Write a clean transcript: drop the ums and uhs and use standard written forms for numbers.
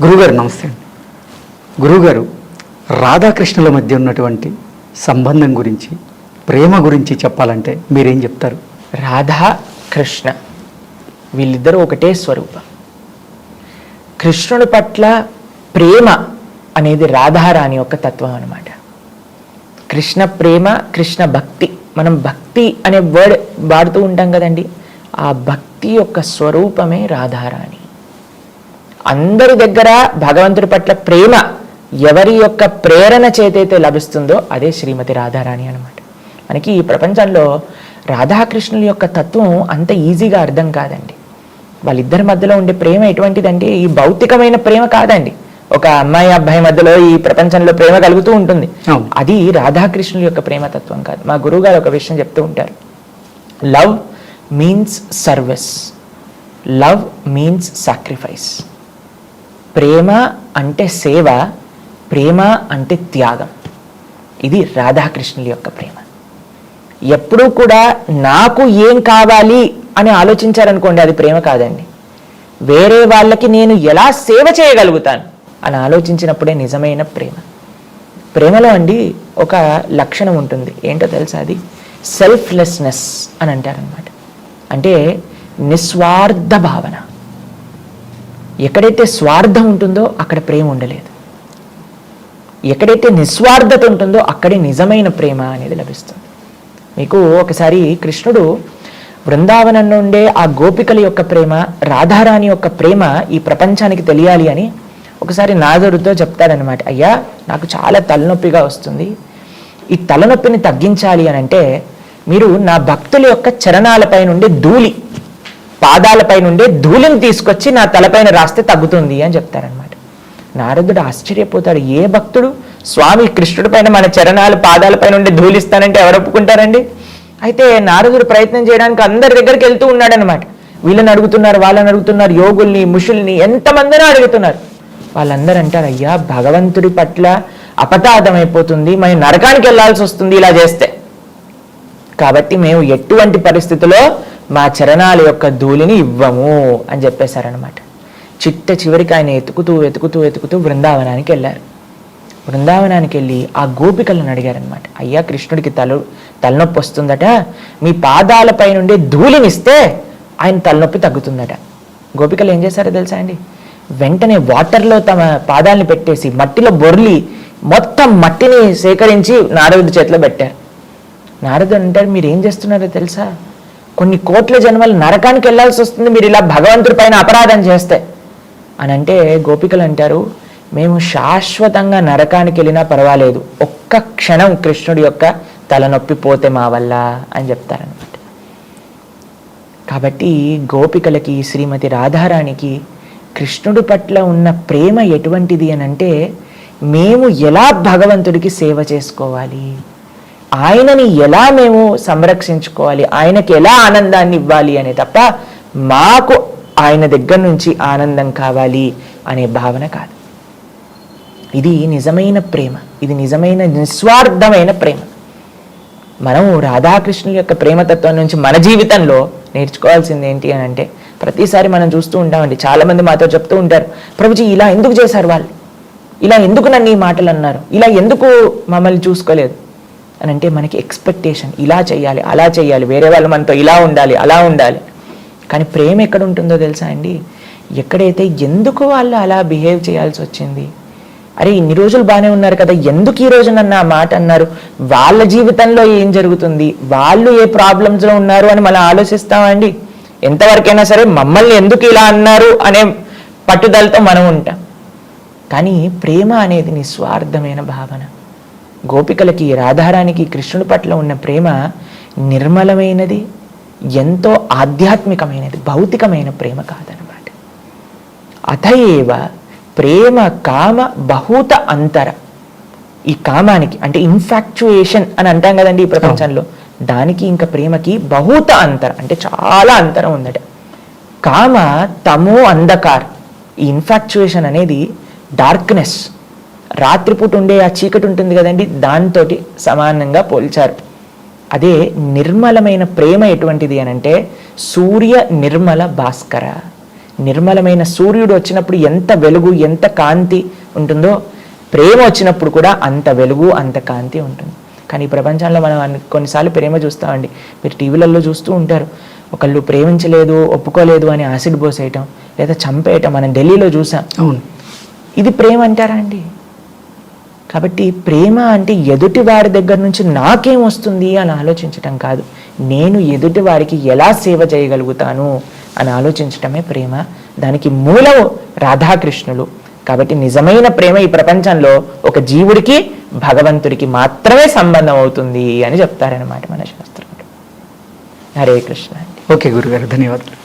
గురుగారు నమస్తే అండి. గురుగారు, రాధాకృష్ణుల మధ్య ఉన్నటువంటి సంబంధం గురించి, ప్రేమ గురించి చెప్పాలంటే మీరేం చెప్తారు? రాధా కృష్ణ వీళ్ళిద్దరూ ఒకటే స్వరూపం. కృష్ణుడి పట్ల ప్రేమ అనేది రాధారాణి యొక్క తత్వం అన్నమాట. కృష్ణ ప్రేమ, కృష్ణ భక్తి. మనం భక్తి అనే వర్డ్ వాడుతూ ఉంటాం కదండి, ఆ భక్తి యొక్క స్వరూపమే రాధారాణి. అందరి దగ్గర భగవంతుడి పట్ల ప్రేమ ఎవరి యొక్క ప్రేరణ చేతైతే లభిస్తుందో అదే శ్రీమతి రాధారాణి అనమాట. మనకి ఈ ప్రపంచంలో రాధాకృష్ణుల యొక్క తత్వం అంత ఈజీగా అర్థం కాదండి. వాళ్ళిద్దరి మధ్యలో ఉండే ప్రేమ ఎటువంటిదంటే ఈ భౌతికమైన ప్రేమ కాదండి. ఒక అమ్మాయి అబ్బాయి మధ్యలో ఈ ప్రపంచంలో ప్రేమ కలుగుతూ ఉంటుంది, అది రాధాకృష్ణుల యొక్క ప్రేమతత్వం కాదు. మా గురువు గారు ఒక విషయం చెప్తూ ఉంటారు, love means service, love means sacrifice. ప్రేమ అంటే సేవ, ప్రేమ అంటే త్యాగం. ఇది రాధాకృష్ణుల యొక్క ప్రేమ. ఎప్పుడూ కూడా నాకు ఏం కావాలి అని ఆలోచించారనుకోండి, అది ప్రేమ కాదండి. వేరే వాళ్ళకి నేను ఎలా సేవ చేయగలుగుతాను అని ఆలోచించినప్పుడే నిజమైన ప్రేమ. ప్రేమలో అండి ఒక లక్షణం ఉంటుంది, ఏంటో తెలుసా? అది సెల్ఫ్లెస్నెస్ అని అంటారనమాట. అంటే నిస్వార్థ భావన. ఎక్కడైతే స్వార్థం ఉంటుందో అక్కడ ప్రేమ ఉండలేదు. ఎక్కడైతే నిస్వార్థత ఉంటుందో అక్కడే నిజమైన ప్రేమ అనేది లభిస్తుంది. మీకు ఒకసారి కృష్ణుడు బృందావనంలో ఉండే ఆ గోపికల యొక్క ప్రేమ, రాధారాణి యొక్క ప్రేమ ఈ ప్రపంచానికి తెలియాలి అని ఒకసారి నారదుడితో చెప్తారనమాట. అయ్యా, నాకు చాలా తలనొప్పిగా వస్తుంది, ఈ తలనొప్పిని తగ్గించాలి అని అంటే మీరు నా భక్తుల యొక్క చరణాలపై నుండి ధూళి, పాదాలపై నుండే ధూళిని తీసుకొచ్చి నా తలపైన రాస్తే తగ్గుతుంది అని చెప్తారనమాట. నారదుడు ఆశ్చర్యపోతాడు, ఏ భక్తుడు స్వామి కృష్ణుడి పైన మన చరణాలు పాదాలపై నుండి ధూళిస్తానంటే ఎవరు ఒప్పుకుంటారండి? అయితే నారదుడు ప్రయత్నం చేయడానికి అందరి దగ్గరికి వెళ్తూ ఉన్నాడనమాట. వీళ్ళని అడుగుతున్నారు, వాళ్ళని అడుగుతున్నారు, యోగుల్ని, ముషుల్ని, ఎంతమందినో అడుగుతున్నారు. వాళ్ళందరూ అంటారు, అయ్యా భగవంతుడి పట్ల అపతాదమైపోతుంది, మేము నరకానికి వెళ్ళాల్సి వస్తుంది ఇలా చేస్తే, కాబట్టి మేము ఎటువంటి పరిస్థితుల్లో మా చరణాల యొక్క ధూళిని ఇవ్వము అని చెప్పేశారనమాట. చిట్ట చివరికి ఆయన ఎతుకుతూ వెతుకుతూ వెతుకుతూ బృందావనానికి వెళ్ళారు. బృందావనానికి వెళ్ళి ఆ గోపికలను అడిగారనమాట, అయ్యా కృష్ణుడికి తలనొప్పి వస్తుందట, మీ పాదాలపై నుండి ధూళినిస్తే ఆయన తలనొప్పి తగ్గుతుందట. గోపికలు ఏం చేశారో తెలుసా అండి? వెంటనే వాటర్లో తమ పాదాలని పెట్టేసి మట్టిలో బొర్లి మొత్తం మట్టిని సేకరించి నారదుడి చేతిలో పెట్టారు. నారదుడు అంటారు, మీరు ఏం చేస్తున్నారో తెలుసా? కొన్ని కోట్ల జన్మలు నరకానికి వెళ్ళాల్సి వస్తుంది మీరు ఇలా భగవంతుడి పైన అపరాధం చేస్తే అని అంటే, గోపికలు అంటారు, మేము శాశ్వతంగా నరకానికి వెళ్ళినా పర్వాలేదు, ఒక్క క్షణం కృష్ణుడి యొక్క తలనొప్పి పోతే మా వల్ల అని చెప్తారనమాట. కాబట్టి గోపికలకి, శ్రీమతి రాధారాణికి కృష్ణుడి పట్ల ఉన్న ప్రేమ ఎటువంటిది అని అంటే, మేము ఎలా భగవంతుడికి సేవ చేసుకోవాలి, ఆయనని ఎలా మేము సంరక్షించుకోవాలి, ఆయనకి ఎలా ఆనందాన్ని ఇవ్వాలి అనే తప్ప మాకు ఆయన దగ్గర నుంచి ఆనందం కావాలి అనే భావన కాదు. ఇది నిజమైన ప్రేమ, ఇది నిజమైన నిస్వార్థమైన ప్రేమ. మనం రాధాకృష్ణుల యొక్క ప్రేమతత్వం నుంచి మన జీవితంలో నేర్చుకోవాల్సింది ఏంటి అని అంటే, ప్రతిసారి మనం చూస్తూ ఉంటామండి, చాలామంది మాతో చెప్తూ ఉంటారు, ప్రభుజీ ఇలా ఎందుకు చేశారు వాళ్ళు, ఇలా ఎందుకు నన్ను ఈ మాటలు అన్నారు, ఇలా ఎందుకు మమ్మల్ని చూసుకోలేదు అని అంటే, మనకి ఎక్స్పెక్టేషన్, ఇలా చేయాలి, అలా చేయాలి, వేరే వాళ్ళు మనతో ఇలా ఉండాలి, అలా ఉండాలి. కానీ ప్రేమ ఎక్కడ ఉంటుందో తెలుసా అండి? ఎక్కడైతే ఎందుకు వాళ్ళు అలా బిహేవ్ చేయాల్సి వచ్చింది, అరే ఇన్ని రోజులు బాగానే ఉన్నారు కదా, ఎందుకు ఈ రోజు నన్ను ఆ మాట అన్నారు, వాళ్ళ జీవితంలో ఏం జరుగుతుంది, వాళ్ళు ఏ ప్రాబ్లమ్స్లో ఉన్నారు అని మనం ఆలోచిస్తామండి. ఎంతవరకైనా సరే మమ్మల్ని ఎందుకు ఇలా అన్నారు అనే పట్టుదలతో మనం ఉంటాం. కానీ ప్రేమ అనేది నిస్వార్థమైన భావన. గోపికలకి, రాధారానికి కృష్ణుడి పట్ల ఉన్న ప్రేమ నిర్మలమైనది, ఎంతో ఆధ్యాత్మికమైనది, భౌతికమైన ప్రేమ కాదనమాట. అతయేవ ప్రేమ కామ బహూత అంతర. ఈ కామానికి అంటే ఇన్ఫాక్చుయేషన్ అని అంటాం కదండి ఈ ప్రపంచంలో, దానికి ఇంకా ప్రేమకి బహూత అంతర అంటే చాలా అంతరం ఉందట. కామ తమో అంధకార్. ఈ ఇన్ఫాక్చుయేషన్ అనేది డార్క్నెస్, రాత్రిపూట ఉండే ఆ చీకటి ఉంటుంది కదండి, దాంతో సమానంగా పోల్చారు. అదే నిర్మలమైన ప్రేమ ఎటువంటిది అని అంటే, సూర్య నిర్మల భాస్కర. నిర్మలమైన సూర్యుడు వచ్చినప్పుడు ఎంత వెలుగు ఎంత కాంతి ఉంటుందో ప్రేమ వచ్చినప్పుడు కూడా అంత వెలుగు అంత కాంతి ఉంటుంది. కానీ ఈ ప్రపంచంలో మనం కొన్నిసార్లు ప్రేమ చూస్తామండి. మీరు టీవీలలో చూస్తూ ఉంటారు, ఒకళ్ళు ప్రేమించలేదు ఒప్పుకోలేదు అని యాసిడ్ పోసేయటం లేదా చంపేయటం మనం ఢిల్లీలో చూసాం. అవును, ఇది ప్రేమ అంటారా అండి? కాబట్టి ప్రేమ అంటే ఎదుటి వారి దగ్గర నుంచి నాకేం వస్తుంది అని ఆలోచించటం కాదు, నేను ఎదుటి వారికి ఎలా సేవ చేయగలుగుతాను అని ఆలోచించటమే ప్రేమ. దానికి మూలం రాధాకృష్ణులు. కాబట్టి నిజమైన ప్రేమ ఈ ప్రపంచంలో ఒక జీవుడికి భగవంతుడికి మాత్రమే సంబంధం అవుతుంది అని చెప్తారనమాట మన శాస్త్రంలో. హరే కృష్ణ. ఓకే గురుగారు, ధన్యవాదాలు.